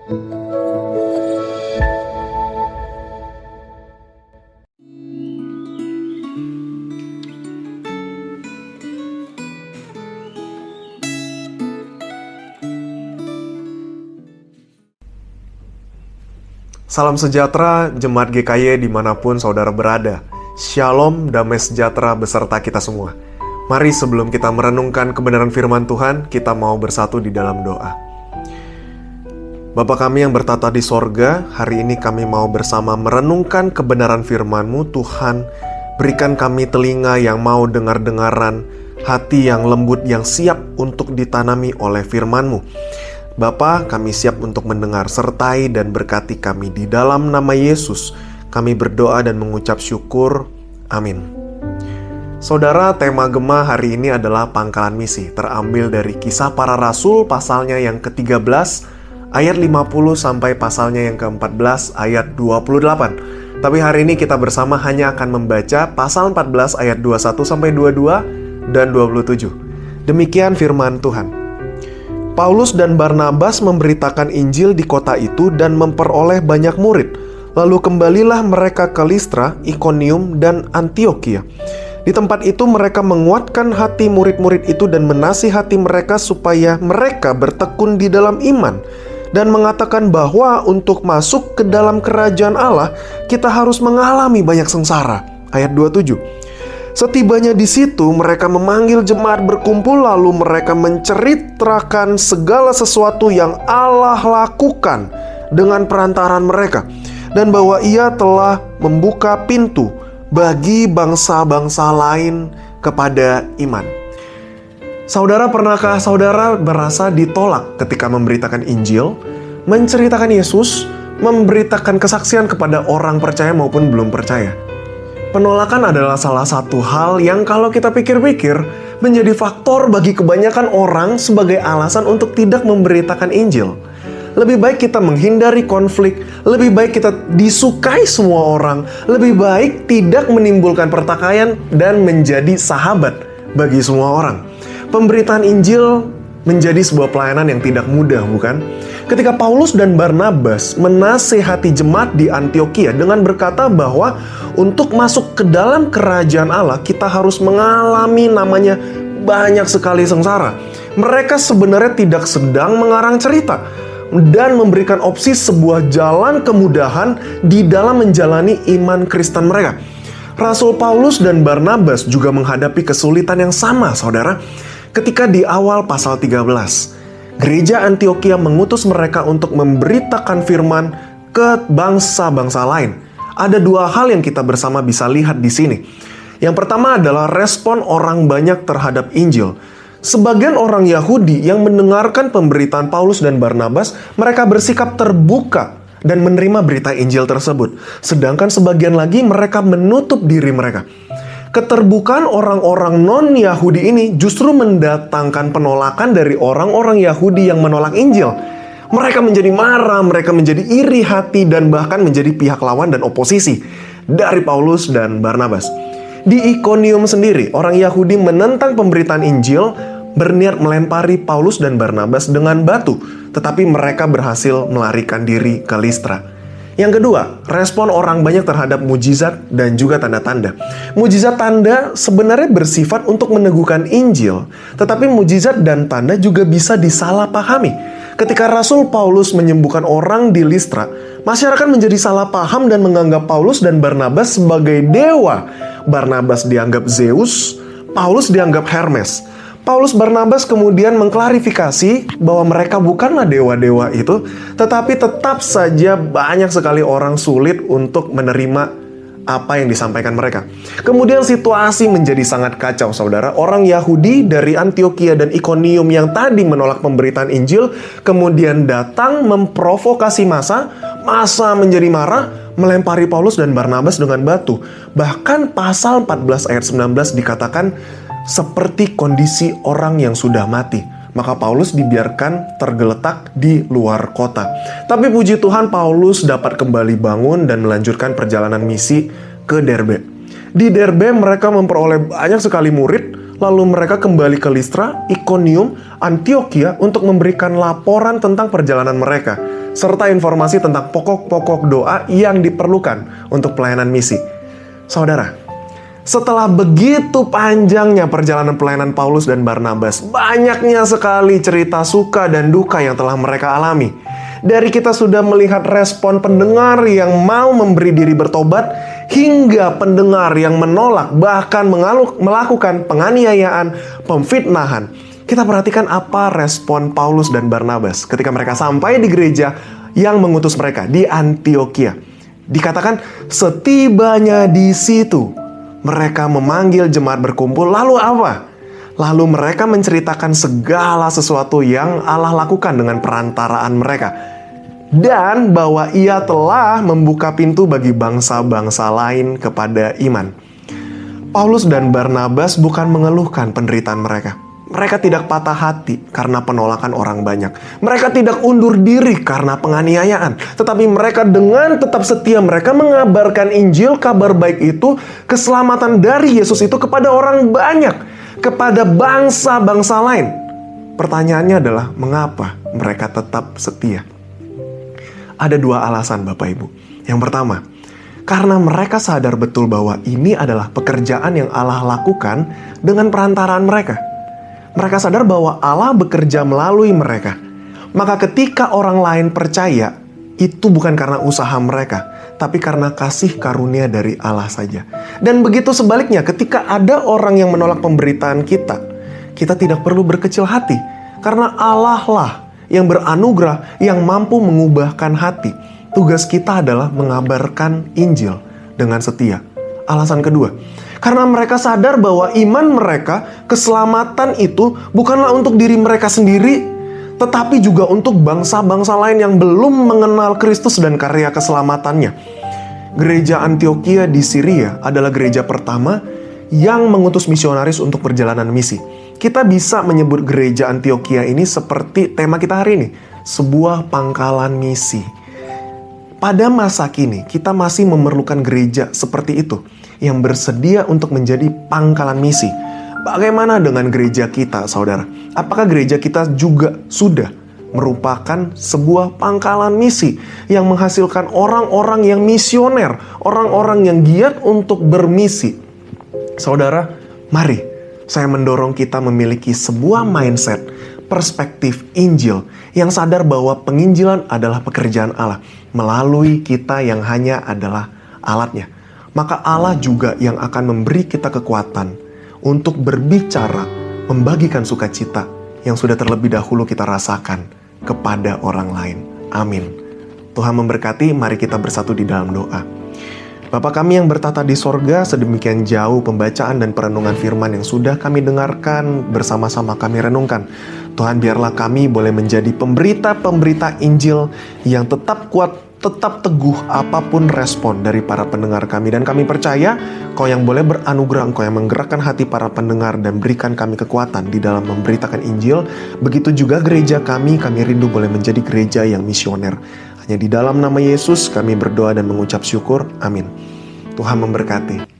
Salam sejahtera, Jemaat GKY dimanapun saudara berada. Shalom, damai sejahtera beserta kita semua. Mari sebelum kita merenungkan kebenaran firman Tuhan, kita mau bersatu di dalam doa. Bapa kami yang bertata di sorga, hari ini kami mau bersama merenungkan kebenaran firman-Mu. Tuhan, berikan kami telinga yang mau dengar-dengaran, hati yang lembut yang siap untuk ditanami oleh firman-Mu. Bapa, kami siap untuk mendengar, sertai dan berkati kami. Di dalam nama Yesus, kami berdoa dan mengucap syukur. Amin. Saudara, tema Gema hari ini adalah pangkalan misi. Terambil dari Kisah Para Rasul, pasalnya yang ke-13, ayat 50 sampai pasalnya yang ke-14, ayat 28. Tapi hari ini kita bersama hanya akan membaca pasal 14, ayat 21 sampai 22 dan 27. Demikian firman Tuhan. Paulus dan Barnabas memberitakan Injil di kota itu dan memperoleh banyak murid. Lalu kembalilah mereka ke Listra, Ikonium, dan Antiokhia. Di tempat itu mereka menguatkan hati murid-murid itu dan menasihati mereka supaya mereka bertekun di dalam iman, dan mengatakan bahwa untuk masuk ke dalam kerajaan Allah, kita harus mengalami banyak sengsara. Ayat 27. Setibanya di situ, mereka memanggil jemaat berkumpul, lalu mereka menceritakan segala sesuatu yang Allah lakukan dengan perantaraan mereka, dan bahwa Ia telah membuka pintu bagi bangsa-bangsa lain kepada iman. Saudara, pernahkah saudara merasa ditolak ketika memberitakan Injil, menceritakan Yesus, memberitakan kesaksian kepada orang percaya maupun belum percaya? Penolakan adalah salah satu hal yang kalau kita pikir-pikir menjadi faktor bagi kebanyakan orang sebagai alasan untuk tidak memberitakan Injil. Lebih baik kita menghindari konflik, lebih baik kita disukai semua orang, lebih baik tidak menimbulkan pertikaian dan menjadi sahabat bagi semua orang. Pemberitaan Injil menjadi sebuah pelayanan yang tidak mudah, bukan? Ketika Paulus dan Barnabas menasihati jemaat di Antiokhia dengan berkata bahwa untuk masuk ke dalam kerajaan Allah, kita harus mengalami namanya banyak sekali sengsara. Mereka sebenarnya tidak sedang mengarang cerita dan memberikan opsi sebuah jalan kemudahan di dalam menjalani iman Kristen mereka. Rasul Paulus dan Barnabas juga menghadapi kesulitan yang sama, saudara. Ketika di awal pasal 13, Gereja Antiokhia mengutus mereka untuk memberitakan firman ke bangsa-bangsa lain. Ada dua hal yang kita bersama bisa lihat di sini. Yang pertama adalah respon orang banyak terhadap Injil. Sebagian orang Yahudi yang mendengarkan pemberitaan Paulus dan Barnabas, mereka bersikap terbuka dan menerima berita Injil tersebut. Sedangkan sebagian lagi mereka menutup diri mereka. Keterbukaan orang-orang non-Yahudi ini justru mendatangkan penolakan dari orang-orang Yahudi yang menolak Injil. Mereka menjadi marah, mereka menjadi iri hati, dan bahkan menjadi pihak lawan dan oposisi dari Paulus dan Barnabas. Di Ikonium sendiri, orang Yahudi menentang pemberitaan Injil, berniat melempari Paulus dan Barnabas dengan batu, tetapi mereka berhasil melarikan diri ke Listra. Yang kedua, respon orang banyak terhadap mujizat dan juga tanda-tanda. Mujizat tanda sebenarnya bersifat untuk meneguhkan Injil, tetapi mujizat dan tanda juga bisa disalahpahami. Ketika Rasul Paulus menyembuhkan orang di Listra, masyarakat menjadi salah paham dan menganggap Paulus dan Barnabas sebagai dewa. Barnabas dianggap Zeus, Paulus dianggap Hermes. Paulus Barnabas kemudian mengklarifikasi bahwa mereka bukanlah dewa-dewa itu, tetapi tetap saja banyak sekali orang sulit untuk menerima apa yang disampaikan mereka. Kemudian situasi menjadi sangat kacau, saudara. Orang Yahudi dari Antiokhia dan Ikonium yang tadi menolak pemberitaan Injil, kemudian datang memprovokasi massa menjadi marah, melempari Paulus dan Barnabas dengan batu. Bahkan pasal 14 ayat 19 dikatakan seperti kondisi orang yang sudah mati. Maka Paulus dibiarkan tergeletak di luar kota. Tapi puji Tuhan, Paulus dapat kembali bangun dan melanjutkan perjalanan misi ke Derbe. Di Derbe mereka memperoleh banyak sekali murid. Lalu mereka kembali ke Listra, Ikonium, Antiokhia untuk memberikan laporan tentang perjalanan mereka. serta informasi tentang pokok-pokok doa yang diperlukan untuk pelayanan misi. Saudara, setelah begitu panjangnya perjalanan pelayanan Paulus dan Barnabas, banyaknya sekali cerita suka dan duka yang telah mereka alami. Dari kita sudah melihat respon pendengar yang mau memberi diri bertobat, hingga pendengar yang menolak, bahkan melakukan penganiayaan, pemfitnahan. Kita perhatikan apa respon Paulus dan Barnabas ketika mereka sampai di gereja yang mengutus mereka di Antiokhia. Dikatakan setibanya di situ, mereka memanggil jemaat berkumpul. Lalu apa? Lalu mereka menceritakan segala sesuatu yang Allah lakukan dengan perantaraan mereka. Dan bahwa ia telah membuka pintu bagi bangsa-bangsa lain kepada iman. Paulus dan Barnabas bukan mengeluhkan penderitaan mereka. Mereka tidak patah hati karena penolakan orang banyak. Mereka tidak undur diri karena penganiayaan. Tetapi mereka dengan tetap setia, mereka mengabarkan Injil, kabar baik itu, keselamatan dari Yesus itu kepada orang banyak. Kepada bangsa-bangsa lain. Pertanyaannya adalah, mengapa mereka tetap setia? Ada dua alasan Bapak Ibu. Yang pertama, karena mereka sadar betul bahwa ini adalah pekerjaan yang Allah lakukan dengan perantaraan mereka. Mereka sadar bahwa Allah bekerja melalui mereka. Maka ketika orang lain percaya, itu bukan karena usaha mereka, tapi karena kasih karunia dari Allah saja. Dan begitu sebaliknya, ketika ada orang yang menolak pemberitaan kita, kita tidak perlu berkecil hati. Karena Allah lah yang beranugerah, yang mampu mengubahkan hati. Tugas kita adalah mengabarkan Injil dengan setia. Alasan kedua, karena mereka sadar bahwa iman mereka, keselamatan itu bukanlah untuk diri mereka sendiri, tetapi juga untuk bangsa-bangsa lain yang belum mengenal Kristus dan karya keselamatannya. Gereja Antiokhia di Syria adalah gereja pertama yang mengutus misionaris untuk perjalanan misi. Kita bisa menyebut gereja Antiokhia ini seperti tema kita hari ini, sebuah pangkalan misi. Pada masa kini, kita masih memerlukan gereja seperti itu, yang bersedia untuk menjadi pangkalan misi. Bagaimana dengan gereja kita, saudara? Apakah gereja kita juga sudah merupakan sebuah pangkalan misi yang menghasilkan orang-orang yang misioner, orang-orang yang giat untuk bermisi? Saudara, mari saya mendorong kita memiliki sebuah mindset, perspektif Injil yang sadar bahwa penginjilan adalah pekerjaan Allah melalui kita yang hanya adalah alatnya. Maka Allah juga yang akan memberi kita kekuatan untuk berbicara, membagikan sukacita yang sudah terlebih dahulu kita rasakan kepada orang lain. Amin. Tuhan memberkati, mari kita bersatu di dalam doa. Bapa kami yang bertata di sorga, sedemikian jauh pembacaan dan perenungan firman yang sudah kami dengarkan, bersama-sama kami renungkan. Tuhan, biarlah kami boleh menjadi pemberita-pemberita Injil yang tetap kuat, tetap teguh apapun respon dari para pendengar kami. Dan kami percaya Kau yang boleh beranugerah, Engkau yang menggerakkan hati para pendengar dan berikan kami kekuatan di dalam memberitakan Injil. Begitu juga gereja kami rindu boleh menjadi gereja yang misioner. Hanya di dalam nama Yesus kami berdoa dan mengucap syukur. Amin. Tuhan memberkati.